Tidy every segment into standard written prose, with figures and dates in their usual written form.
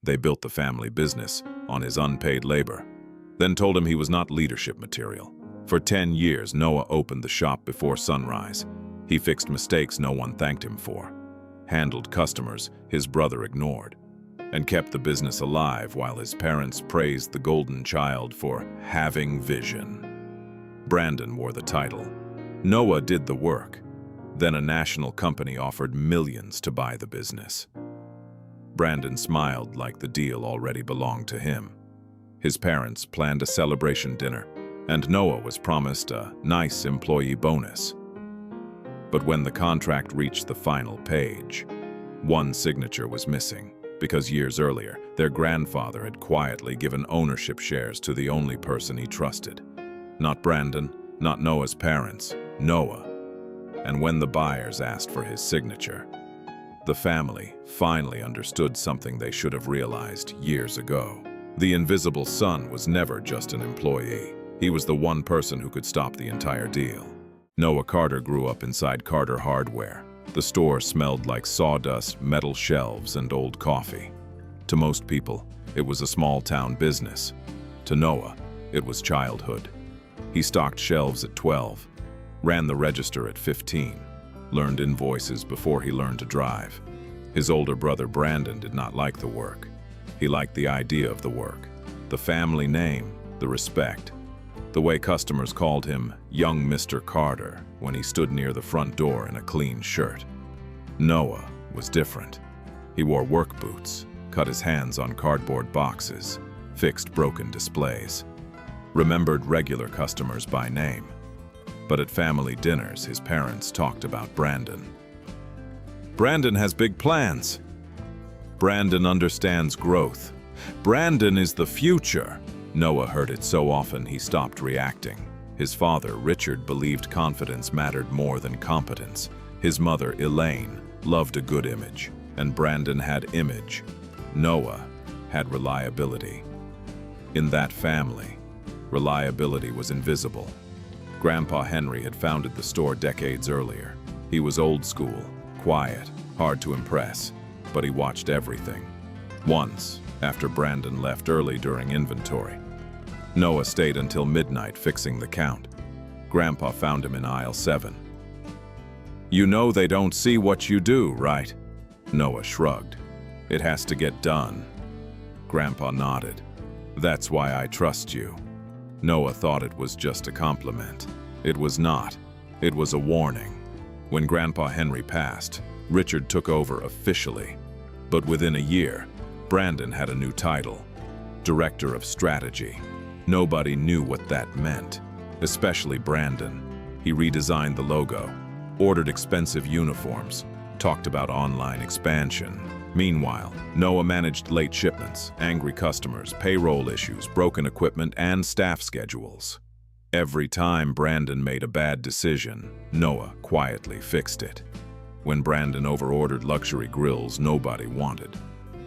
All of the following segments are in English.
They built the family business on his unpaid labor, then told him he was not leadership material. For 10 years, Noah opened the shop before sunrise. He fixed mistakes no one thanked him for, handled customers his brother ignored, and kept the business alive while his parents praised the golden child for having vision. Brandon wore the title. Noah did the work. Then a national company offered millions to buy the business. Brandon smiled like the deal already belonged to him. His parents planned a celebration dinner, and Noah was promised a nice employee bonus. But when the contract reached the final page, one signature was missing, because years earlier, their grandfather had quietly given ownership shares to the only person he trusted. Not Brandon, not Noah's parents, Noah. And when the buyers asked for his signature, the family finally understood something they should have realized years ago. The invisible son was never just an employee. He was the one person who could stop the entire deal. Noah Carter grew up inside Carter Hardware. The store smelled like sawdust, metal shelves, and old coffee. To most people, it was a small-town business. To Noah, it was childhood. He stocked shelves at 12, ran the register at 15, learned invoices before he learned to drive. His older brother Brandon did not like the work. He liked the idea of the work, the family name, the respect, the way customers called him young Mr. Carter when he stood near the front door in a clean shirt. Noah was different. He wore work boots, cut his hands on cardboard boxes, fixed broken displays, remembered regular customers by name. But at family dinners, his parents talked about Brandon. Brandon has big plans. Brandon understands growth. Brandon is the future. Noah heard it so often he stopped reacting. His father, Richard, believed confidence mattered more than competence. His mother, Elaine, loved a good image, and Brandon had image. Noah had reliability. In that family, reliability was invisible. Grandpa Henry had founded the store decades earlier. He was old school, quiet, hard to impress, but he watched everything. Once, after Brandon left early during inventory, Noah stayed until midnight fixing the count. Grandpa found him in aisle 7. "You know they don't see what you do, right?" Noah shrugged. "It has to get done." Grandpa nodded. "That's why I trust you." Noah thought it was just a compliment. It was not. It was a warning. When Grandpa Henry passed, Richard took over officially. But within a year, Brandon had a new title, Director of Strategy. Nobody knew what that meant, especially Brandon. He redesigned the logo, ordered expensive uniforms, talked about online expansion. Meanwhile, Noah managed late shipments, angry customers, payroll issues, broken equipment, and staff schedules. Every time Brandon made a bad decision, Noah quietly fixed it. When Brandon overordered luxury grills nobody wanted,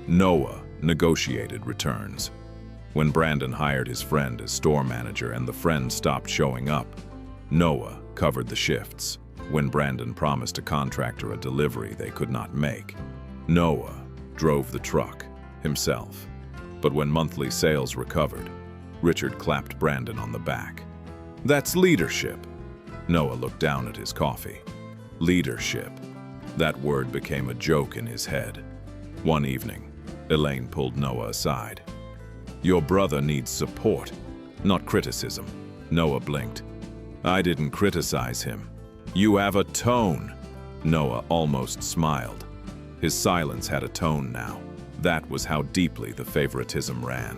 Noah negotiated returns. When Brandon hired his friend as store manager and the friend stopped showing up, Noah covered the shifts. When Brandon promised a contractor a delivery they could not make, Noah drove the truck himself. But when monthly sales recovered, Richard clapped Brandon on the back. "That's leadership." Noah looked down at his coffee. Leadership. That word became a joke in his head. One evening, Elaine pulled Noah aside. "Your brother needs support, not criticism." Noah blinked. "I didn't criticize him. You have a tone." Noah almost smiled. His silence had a tone now. That was how deeply the favoritism ran.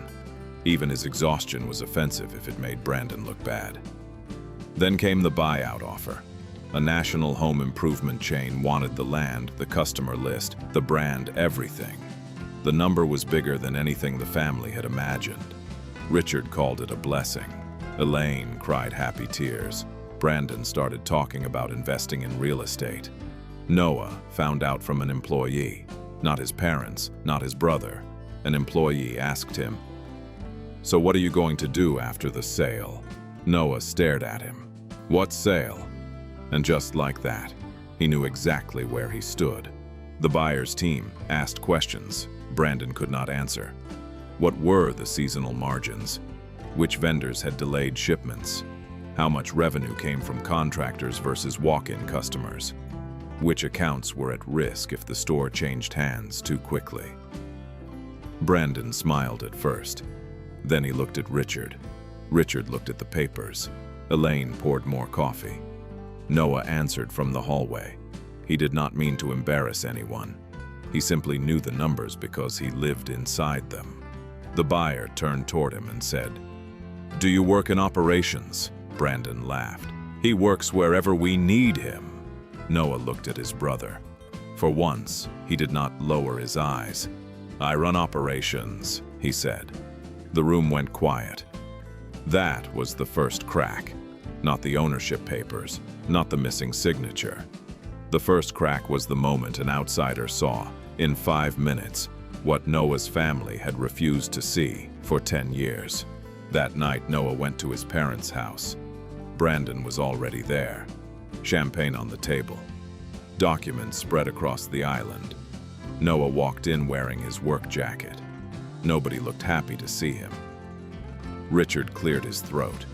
Even his exhaustion was offensive if it made Brandon look bad. Then came the buyout offer. A national home improvement chain wanted the land, the customer list, the brand, everything. The number was bigger than anything the family had imagined. Richard called it a blessing. Elaine cried happy tears. Brandon started talking about investing in real estate. Noah found out from an employee, not his parents, not his brother. An employee asked him, "So what are you going to do after the sale?" Noah stared at him. "What sale?" And just like that, he knew exactly where he stood. The buyer's team asked questions. Brandon could not answer. What were the seasonal margins? Which vendors had delayed shipments? How much revenue came from contractors versus walk-in customers? Which accounts were at risk if the store changed hands too quickly? Brandon smiled at first. Then he looked at Richard. Richard looked at the papers. Elaine poured more coffee. Noah answered from the hallway. He did not mean to embarrass anyone. He simply knew the numbers because he lived inside them. The buyer turned toward him and said, "Do you work in operations?" Brandon laughed. "He works wherever we need him." Noah looked at his brother. For once, he did not lower his eyes. "I run operations," he said. The room went quiet. That was the first crack. Not the ownership papers, not the missing signature. The first crack was the moment an outsider saw, in 5 minutes, what Noah's family had refused to see for 10 years. That night, Noah went to his parents' house. Brandon was already there. Champagne on the table. Documents spread across the island. Noah walked in wearing his work jacket. Nobody looked happy to see him. Richard cleared his throat.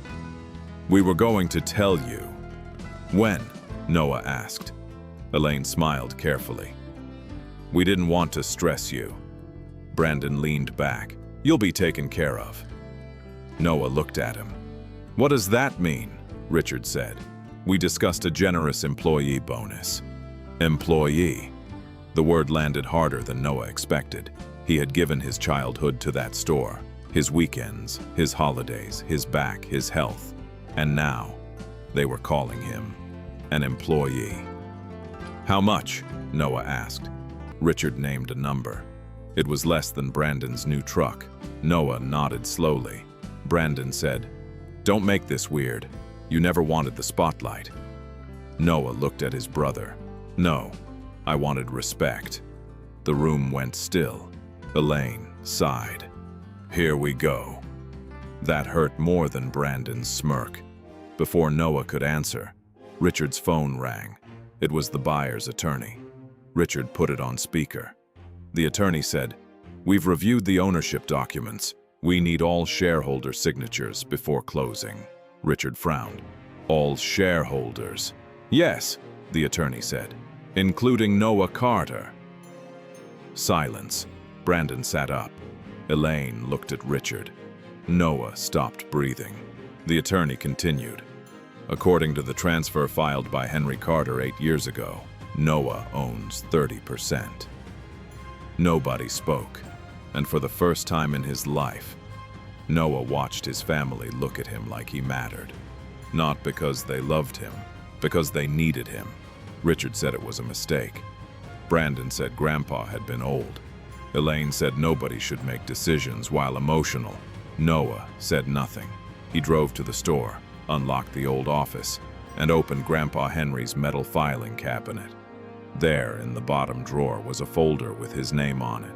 "We were going to tell you." "When?" Noah asked. Elaine smiled carefully. "We didn't want to stress you." Brandon leaned back. "You'll be taken care of." Noah looked at him. "What does that mean?" Richard said. "We discussed a generous employee bonus." Employee. The word landed harder than Noah expected. He had given his childhood to that store, his weekends, his holidays, his back, his health. And now, they were calling him an employee. "How much?" Noah asked. Richard named a number. It was less than Brandon's new truck. Noah nodded slowly. Brandon said, "Don't make this weird. You never wanted the spotlight." Noah looked at his brother. "No, I wanted respect." The room went still. Elaine sighed. "Here we go." That hurt more than Brandon's smirk. Before Noah could answer, Richard's phone rang. It was the buyer's attorney. Richard put it on speaker. The attorney said, "We've reviewed the ownership documents. We need all shareholder signatures before closing." Richard frowned. "All shareholders?" "Yes," the attorney said, "including Noah Carter." Silence. Brandon sat up. Elaine looked at Richard. Noah stopped breathing. The attorney continued. "According to the transfer filed by Henry Carter 8 years ago, Noah owns 30%. Nobody spoke, and for the first time in his life, Noah watched his family look at him like he mattered. Not because they loved him, because they needed him. Richard said it was a mistake. Brandon said Grandpa had been old. Elaine said nobody should make decisions while emotional. Noah said nothing. He drove to the store, unlocked the old office, and opened Grandpa Henry's metal filing cabinet. There, in the bottom drawer, was a folder with his name on it.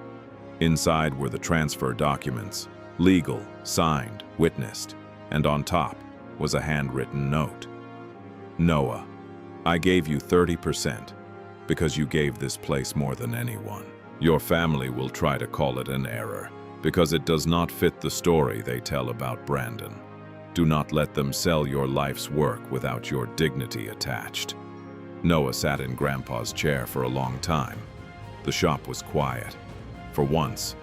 Inside were the transfer documents, legal, signed, witnessed, and on top was a handwritten note. "Noah, I gave you 30% because you gave this place more than anyone. Your family will try to call it an error because it does not fit the story they tell about Brandon. Do not let them sell your life's work without your dignity attached." Noah sat in Grandpa's chair for a long time. The shop was quiet. For once,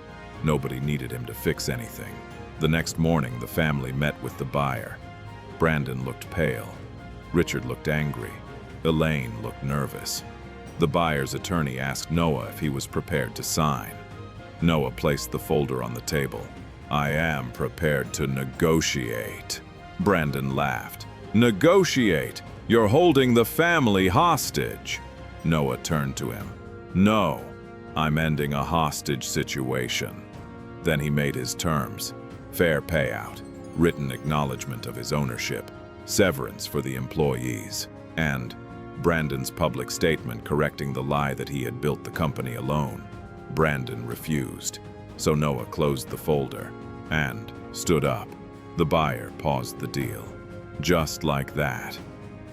nobody needed him to fix anything. The next morning, the family met with the buyer. Brandon looked pale. Richard looked angry. Elaine looked nervous. The buyer's attorney asked Noah if he was prepared to sign. Noah placed the folder on the table. "I am prepared to negotiate." Brandon laughed. "Negotiate? You're holding the family hostage." Noah turned to him. "No, I'm ending a hostage situation." Then he made his terms. Fair payout, written acknowledgement of his ownership, severance for the employees, and Brandon's public statement correcting the lie that he had built the company alone. Brandon refused, so Noah closed the folder and stood up. The buyer paused the deal. Just like that,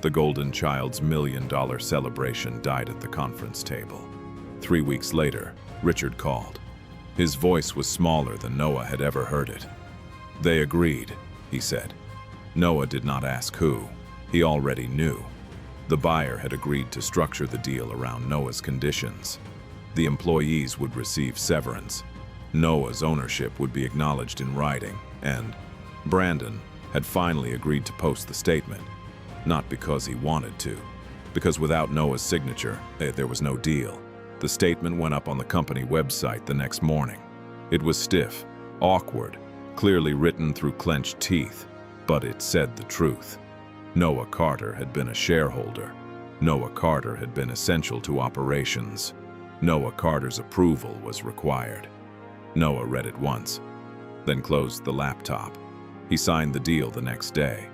the golden child's $1 million celebration died at the conference table. 3 weeks later, Richard called. His voice was smaller than Noah had ever heard it. "They agreed," he said. Noah did not ask who. He already knew. The buyer had agreed to structure the deal around Noah's conditions. The employees would receive severance. Noah's ownership would be acknowledged in writing, and Brandon had finally agreed to post the statement. Not because he wanted to, because without Noah's signature, there was no deal. The statement went up on the company website the next morning. It was stiff, awkward, clearly written through clenched teeth, but it said the truth. Noah Carter had been a shareholder. Noah Carter had been essential to operations. Noah Carter's approval was required. Noah read it once, then closed the laptop. He signed the deal the next day.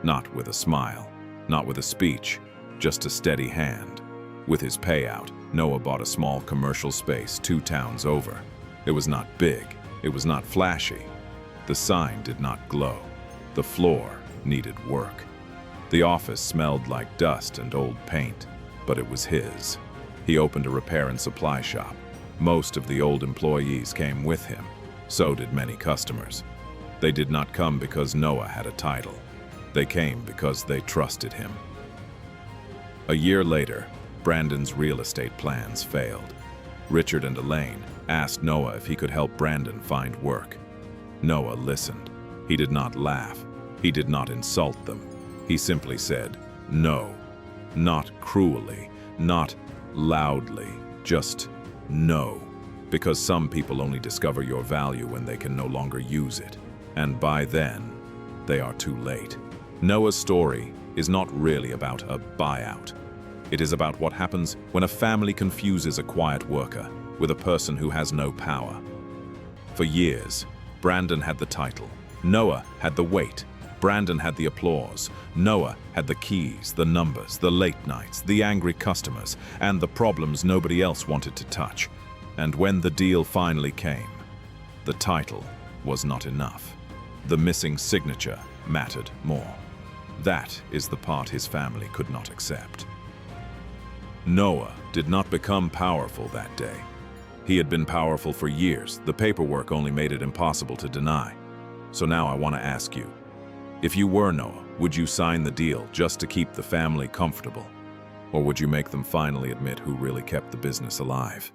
Not with a smile, not with a speech, just a steady hand. With his payout, Noah bought a small commercial space 2 towns over. It was not big, it was not flashy. The sign did not glow. The floor needed work. The office smelled like dust and old paint, but it was his. He opened a repair and supply shop. Most of the old employees came with him. So did many customers. They did not come because Noah had a title. They came because they trusted him. A year later, Brandon's real estate plans failed. Richard and Elaine asked Noah if he could help Brandon find work. Noah listened. He did not laugh. He did not insult them. He simply said, no. Not cruelly, not loudly, just no. Because some people only discover your value when they can no longer use it. And by then, they are too late. Noah's story is not really about a buyout. It is about what happens when a family confuses a quiet worker with a person who has no power. For years, Brandon had the title. Noah had the weight. Brandon had the applause. Noah had the keys, the numbers, the late nights, the angry customers, and the problems nobody else wanted to touch. And when the deal finally came, the title was not enough. The missing signature mattered more. That is the part his family could not accept. Noah did not become powerful that day. He had been powerful for years. The paperwork only made it impossible to deny. So now I want to ask you, if you were Noah, would you sign the deal just to keep the family comfortable? Or would you make them finally admit who really kept the business alive?